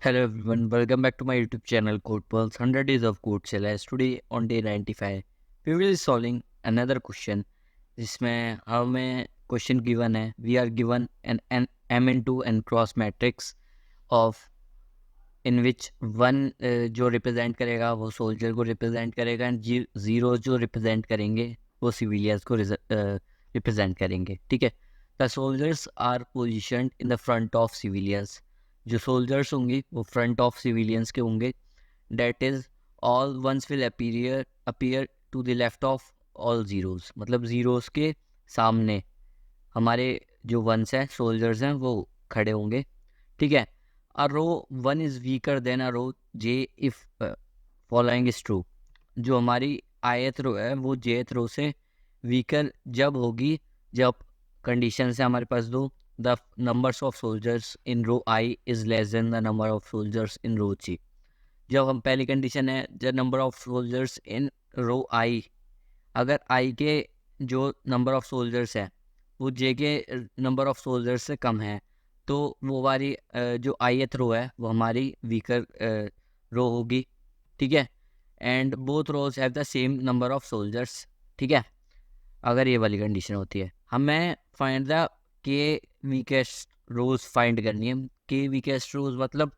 Hello everyone, welcome back to my YouTube channel Code Pulse 100 Days of Code Challenge. Today on day 95, we will be solving another question जिसमें हमें question given है. We are given an m into n cross matrix of in which one जो represent करेगा वो soldier को represent करेगा and zero जो represent करेंगे वो सिविलियंस को रिप्रेजेंट करेंगे. ठीक है. The soldiers are positioned in the front of civilians. जो सोल्जर्स होंगे वो फ्रंट ऑफ सिविलियंस के होंगे. That is all ones will appear to the left of all zeros. मतलब जीरोस के सामने हमारे जो वंस हैं सोल्जर्स हैं वो खड़े होंगे. ठीक है. a row 1 is weaker than a row j if following is true. जो हमारी ith रो है वो jth रो से वीकर जब होगी जब कंडीशन से हमारे पास दो the numbers of soldiers in row I is less than the number of soldiers in row G. जब हम पहली कंडीशन है the number of soldiers in row I, अगर आई के जो नंबर ऑफ सोल्जर्स है वो जे के नंबर ऑफ सोल्जर्स से कम है तो वो हमारी जो आईएथ रो है वो हमारी वीकर रो होगी. ठीक है. And both rows have the same number of soldiers. ठीक है. अगर ये वाली कंडीशन होती है हमें find the k weakest rows find करनी है. के वीकेस्ट रोज मतलब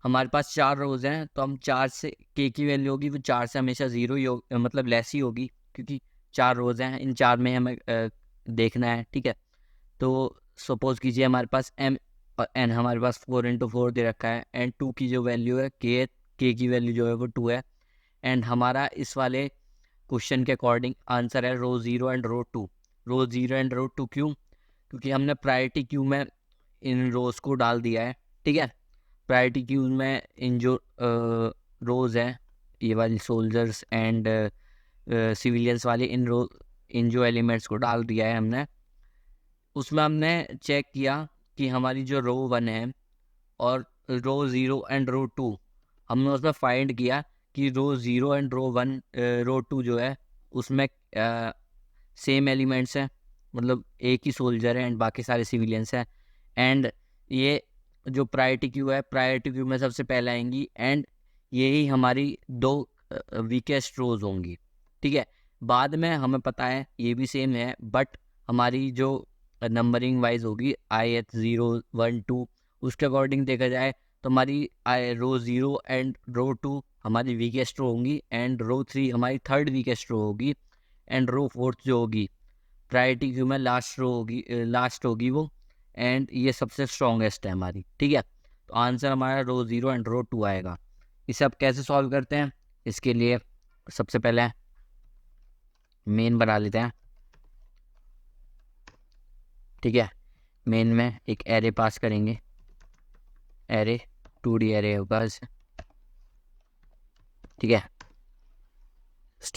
हमारे पास 4 रोज हैं तो हम 4 से के की वैल्यू होगी वो 4 से हमेशा ज़ीरो ही मतलब लेस ही होगी क्योंकि 4 रोज हैं. इन 4 में हमें देखना है. ठीक है. तो सपोज कीजिए हमारे पास एम और एन हमारे पास 4 into 4 दे रखा है एंड 2 की जो वैल्यू है के की वैल्यू जो है वो 2 है. एंड हमारा इस वाले क्वेश्चन के अकॉर्डिंग आंसर है रो 0 एंड रो 2. रो 0 एंड रो 2 क्यों? क्योंकि हमने प्रायोरिटी क्यू में इन रोज को डाल दिया है. ठीक है. प्रायोरिटी क्यू में इन जो रोज हैं ये वाली सोल्जर्स एंड सिविलियंस वाले इन जो एलिमेंट्स को डाल दिया है हमने. उसमें हमने चेक किया कि हमारी जो रो 1 है और रो 0 एंड रो 2 हमने उसमें फाइंड किया कि रो 0 एंड रो 1 रो 2 जो है उसमें सेम एलिमेंट्स हैं. मतलब एक ही सोल्जर है एंड बाकी सारे सिविलियंस हैं. एंड ये जो प्रायोरिटी क्यू है प्रायोरिटी क्यू में सबसे पहले आएंगी एंड यही हमारी दो वीकेस्ट रोज होंगी. ठीक है. बाद में हमें पता है ये भी सेम है बट हमारी जो नंबरिंग वाइज होगी आई एथ 0 1 2 उसके अकॉर्डिंग देखा जाए तो हमारी रो 0 एंड रो 2 हमारी वीकेस्ट रो होंगी एंड रो 3 हमारी थर्ड वीकेस्ट रो होगी एंड रो 4 जो होगी प्रायोरिटी क्यू में लास्ट होगी वो एंड ये सबसे स्ट्रॉन्गेस्ट है हमारी. ठीक है. तो आंसर हमारा रो 0 एंड रो 2 आएगा. इसे अब कैसे सॉल्व करते हैं इसके लिए सबसे पहले मेन बना लेते हैं. ठीक है. मेन में एक एरे पास करेंगे. एरे 2D एरे होगा इसे. ठीक है.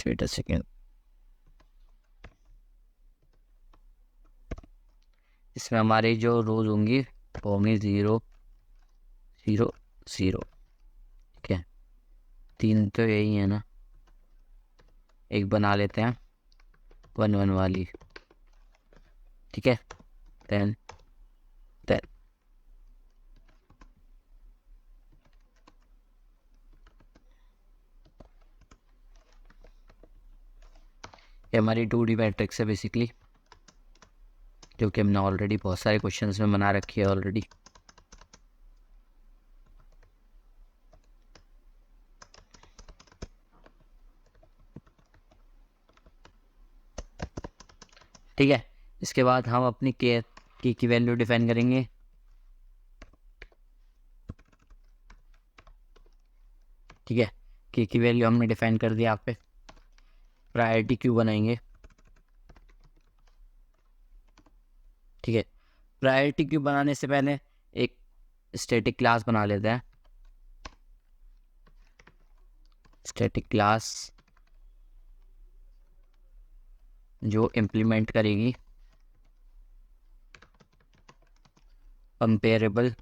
Wait a second. इसमें हमारी जो रोज होंगी वो होंगी 0 0 0. ठीक है. 3 तो यही है ना. एक बना लेते हैं 1 1 वाली. ठीक है. 10 10. ये हमारी 2D मैट्रिक्स है बेसिकली क्योंकि हमने ऑलरेडी बहुत सारे क्वेश्चंस में बना रखी है ऑलरेडी. ठीक है. इसके बाद हम अपनी के की वैल्यू डिफाइन करेंगे. ठीक है. के की वैल्यू हमने डिफाइन कर दिया. आप पे प्रायोरिटी क्यू बनाएंगे. ठीक है. प्रायोरिटी क्यू बनाने से पहले एक स्टैटिक क्लास बना लेते हैं. स्टैटिक क्लास जो इम्प्लीमेंट करेगी कंपेरेबल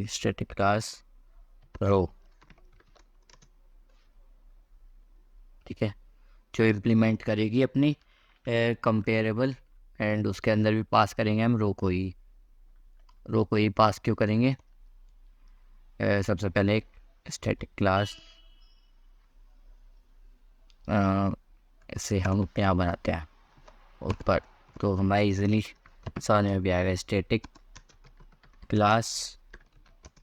स्टैटिक क्लास रो. ठीक है. जो इम्प्लीमेंट करेगी अपनी कंपेरेबल, एंड उसके अंदर भी पास करेंगे हम रो को ही पास क्यों करेंगे? सबसे पहले एक स्टैटिक क्लास इसे हम यहाँ बनाते हैं ऊपर, तो हमारा इजीली समझ में भी आएगा। Static class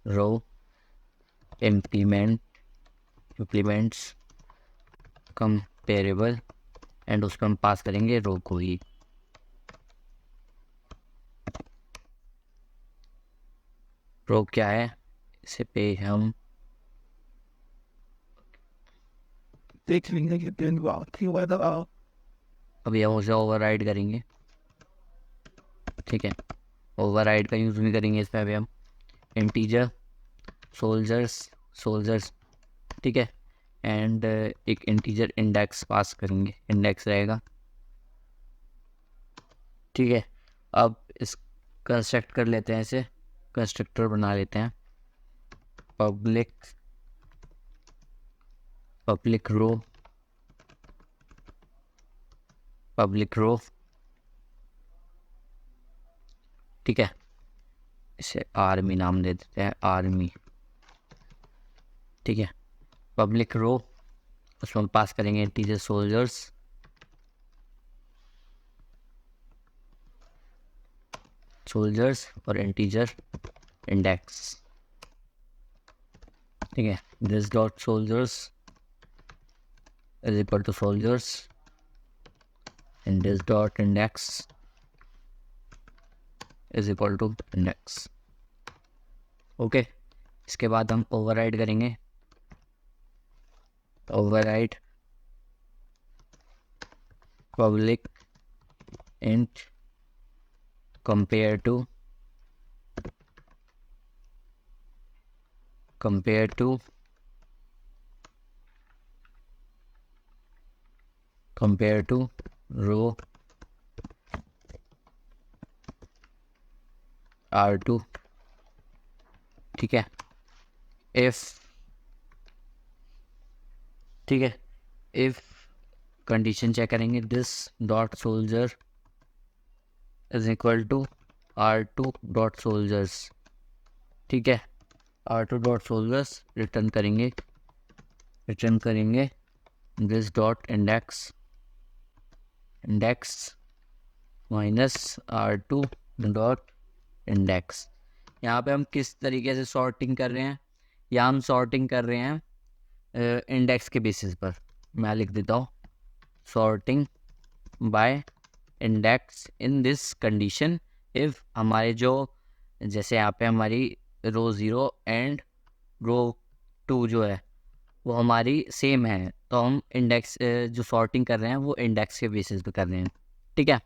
row implements comparable, and उस पर हम पास करेंगे रो को ही। रो क्या है, इसे पे हम अभी हम उसे ओवरराइड करेंगे, ठीक है। ओवरराइड का यूज़ भी करेंगे इस पर अभी हम। इंटीजर सोल्जर्स, ठीक है, एंड एक इंटीजर इंडेक्स पास करेंगे, इंडेक्स रहेगा, ठीक है। अब इस कंस्ट्रक्ट कर लेते हैं, इसे कंस्ट्रक्टर बना लेते हैं। पब्लिक रो, ठीक है, इसे आर्मी नाम दे देते हैं, आर्मी, ठीक है। पब्लिक रो, उसमें हम पास करेंगे इंटीजर सोल्जर्स, और इंटीजर इंडेक्स, ठीक है। This dot soldiers is equal to soldiers and this dot index is equal to index, okay. इसके बाद हम ओवरराइड करेंगे, override public int compare to row R2, ठीक है। इफ कंडीशन चेक करेंगे, this dot soldier is equal to R2 dot soldiers, ठीक है। R2 dot soldiers return करेंगे this dot index minus R2 dot index. यहाँ पे हम किस तरीके से सॉर्टिंग कर रहे हैं? यहाँ हम सॉर्टिंग कर रहे हैं इंडेक्स के बेसिस पर। मैं लिख देता हूँ, sorting by index in this condition if हमारे जो, जैसे यहाँ पे हमारी रो 0 एंड रो 2 जो है वो हमारी सेम है, तो हम इंडेक्स जो सॉर्टिंग कर रहे हैं वो इंडेक्स के बेसिस पे कर रहे हैं, ठीक है।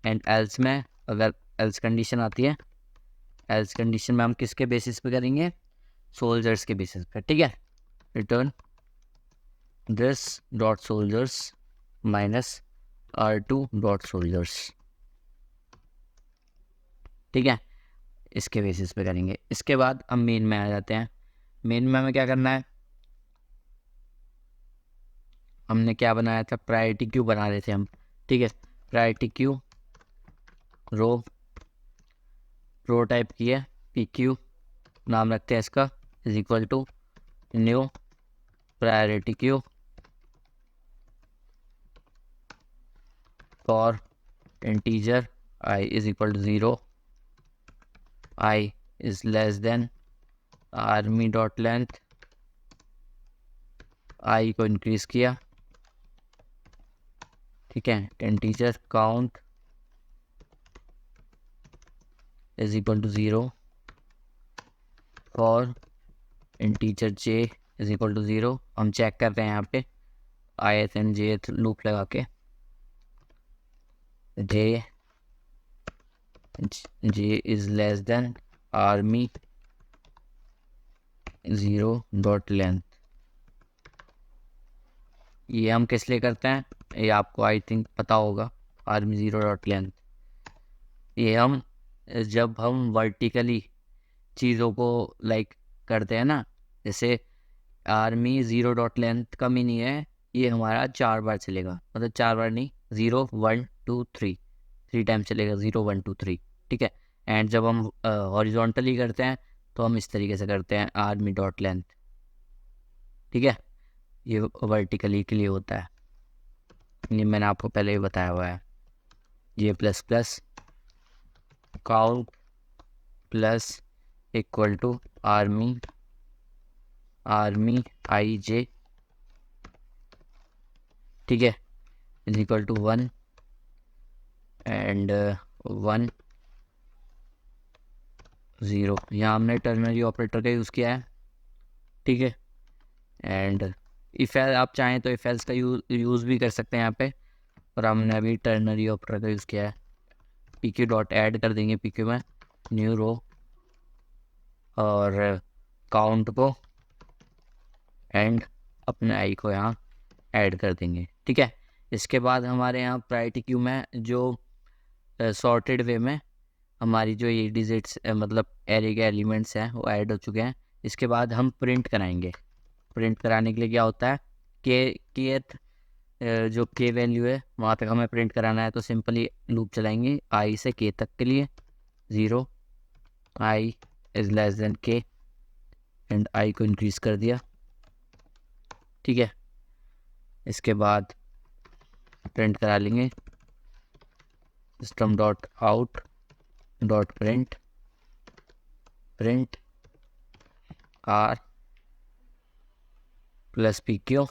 एंड एल्स में, अगर एल्स कंडीशन आती है, एल्स कंडीशन में हम किसके बेसिस पे करेंगे? सोल्जर्स के बेसिस पे, ठीक है। Return this dot soldiers minus R2 dot soldiers, ठीक है, इसके बेसिस पे करेंगे। इसके बाद हम मेन में आ जाते हैं। मेन में हमें क्या करना है? हमने क्या बनाया था? प्रायोरिटी क्यू बना रहे थे हम, ठीक है। प्रायोरिटी क्यू रो टाइप की है, PQ नाम रखते हैं इसका, is equal to new priority queue for integer I is equal to 0, I is less than army dot length, I को इंक्रीज किया, ठीक है। Integer count is equal to 0 for integer j is equal to 0। हम check कर रहे हैं यहाँ पे ith and jth लूप लगा के, j is less than army 0 dot length. ये हम किस लिए करते हैं? ये आपको आई थिंक पता होगा, आर्मी 0 डॉट लेंथ। ये हम जब हम वर्टिकली चीज़ों को लाइक करते हैं ना, जैसे आर्मी 0 डॉट लेंथ का मीनिंग है ये हमारा 4 बार चलेगा, मतलब 4 बार नहीं, 0 1 2 3, 3 टाइम चलेगा 0 1 2 3, ठीक है। एंड जब हम हॉरिजॉन्टली करते हैं तो हम इस तरीके से करते हैं आर्मी डॉट लेंथ, ठीक है। ये वर्टिकली के लिए होता है, ये मैंने आपको पहले ही बताया हुआ है। ये plus plus count plus equal to army I J, ठीक है, इज इक्वल टू 1 एंड 1 0। यहाँ हमने टर्नरी ऑपरेटर का यूज़ किया है, ठीक है। एंड इफ आप चाहें तो इफ एल्स का यूज़ भी कर सकते हैं यहाँ पे, और हमने अभी टर्नरी ऑपरेटर का यूज़ किया है। पी क्यू डॉट ऐड कर देंगे पी क्यू में न्यू रो और काउंट को एंड अपने आई को यहाँ ऐड कर देंगे, ठीक है। इसके बाद हमारे यहाँ प्रायोरिटी क्यू में जो सॉर्टेड वे में हमारी जो ये डिजिट्स मतलब एरे के एलिमेंट्स हैं वो ऐड हो चुके हैं। इसके बाद हम प्रिंट कराएंगे। प्रिंट कराने के लिए क्या होता है के जो के वैल्यू है वहाँ तक हमें प्रिंट कराना है, तो सिंपली लूप चलाएंगे आई से के तक के लिए 0 आई इज़ लेस देन के एंड आई को इंक्रीज़ कर दिया, ठीक है। इसके बाद प्रिंट करा लेंगे system dot out dot print R plus P Q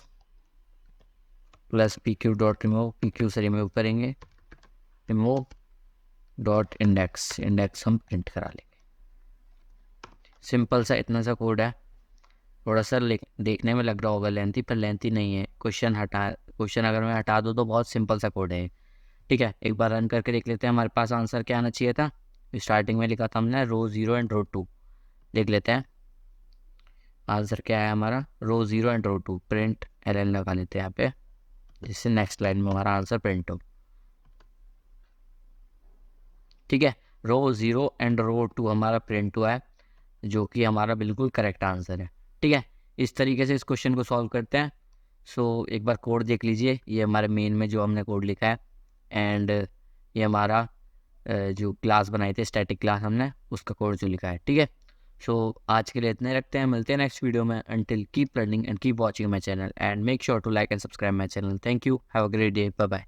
dot remove, P Q से रिमूव करेंगे, रिमूव डॉट इंडेक्स हम प्रिंट करा लेंगे। सिंपल सा इतना सा कोड है, थोड़ा सा देखने में लग रहा होगा लेंथी, पर लेंथी नहीं है। क्वेश्चन अगर मैं हटा दूँ तो बहुत सिंपल सा कोड है, ठीक है। एक बार रन करके देख लेते हैं हमारे पास आंसर क्या आना चाहिए था। स्टार्टिंग में लिखा था हमने रो 0 एंड रो 2, देख लेते हैं आंसर क्या है हमारा। रो 0 एंड रो 2 प्रिंट एलएन लगा लेते हैं यहाँ पे, जिससे नेक्स्ट लाइन में हमारा आंसर प्रिंट हो, ठीक है। रो 0 एंड रो 2 हमारा प्रिंट हुआ है, जो कि हमारा बिल्कुल करेक्ट आंसर है, ठीक है। इस तरीके से इस क्वेश्चन को सॉल्व करते हैं। सो एक बार कोड देख लीजिए, ये हमारे मेन में जो हमने कोड लिखा है एंड ये हमारा जो क्लास बनाई थी स्टैटिक क्लास हमने उसका कोड जो लिखा है, ठीक है। सो आज के लिए इतने रखते हैं, मिलते हैं नेक्स्ट वीडियो में। Until keep learning and keep watching my channel and make sure to like and subscribe my channel. Thank you, have a great day, bye bye.